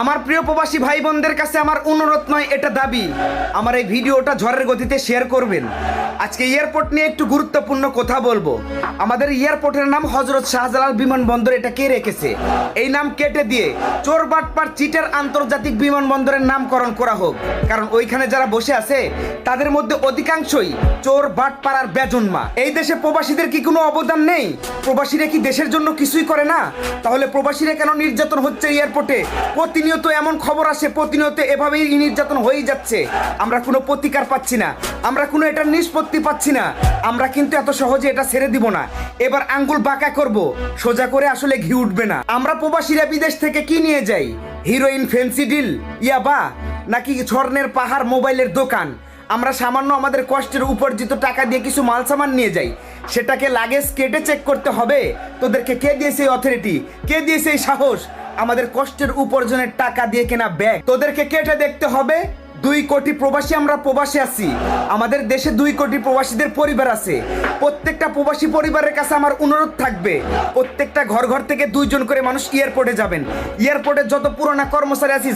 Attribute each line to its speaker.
Speaker 1: আমার প্রিয় প্রবাসী ভাই বোনদের কাছে আমার অনুরোধ নয়, এটা দাবি, আমার এই ভিডিওটা ঝড়ের গতিতে শেয়ার করবেন। আজকে এয়ারপোর্ট নিয়ে একটু গুরুত্বপূর্ণ কথা বলবো। আমাদের এয়ারপোর্টের নাম হযরত শাহজালাল বিমানবন্দর। এটা কে রেখেছে? এই নাম কেটে দিয়ে চোর বাটপার চিটার আন্তর্জাতিক বিমানবন্দরের নামকরণ করা হোক। কারণ ওইখানে যারা বসে আছে তাদের মধ্যে অধিকাংশই চোর বাটপার আর বেজন্মা। এই দেশে প্রবাসীদের কি কোনো অবদান নেই? প্রবাসীরা কি দেশের জন্য কিছুই করে না? তাহলে প্রবাসীরা কেন নির্যাতন হচ্ছে এয়ারপোর্টে? প্রতিনিয়ত এমন খবর আসে, প্রতিনিয়ত এভাবেই নির্যাতন হয়ে যাচ্ছে। আমরা কোনো প্রতিকার পাচ্ছি না, আমরা কোনো এটার নিষ্পত্তি পাচ্ছি না। আমরা কিন্তু এত সহজে এটা ছেড়ে দিব না। এবার আঙ্গুল বাঁকা করব, সোজা করে আসলে ঘি উঠবে না। আমরা প্রবাসীরা বিদেশ থেকে কি নিয়ে যাই? হিরোইন, ফেন্সিডিল, ইয়াবা, নাকি স্বর্ণের পাহাড়, মোবাইলের দোকান? আমরা সামান্য আমাদের কষ্টের উপার্জিত টাকা দিয়ে কিছু মাল সামান নিয়ে যাই, সেটাকে লাগেজ কেটে চেক করতে হবে? তোদেরকে কে দিয়েছে এই অথরিটি? কে দিয়েছে এই সাহস? আমাদের কষ্টের উপার্জনের টাকা দিয়ে কেনা ব্যাগ তোদেরকে কেটে দেখতে হবে? 2 কোটি প্রবাসী আমরা প্রবাসী আছি। আমাদের দেশে 2 কোটি প্রবাসীদের পরিবার আছে। প্রত্যেকটা প্রবাসী পরিবারের কাছে আমার অনুরোধ থাকবে, প্রত্যেকটা ঘর ঘর থেকে 2 জন করে মানুষ এয়ারপোর্টে যাবেন। এয়ারপোর্টে যত পুরোনো কর্মচারী আছি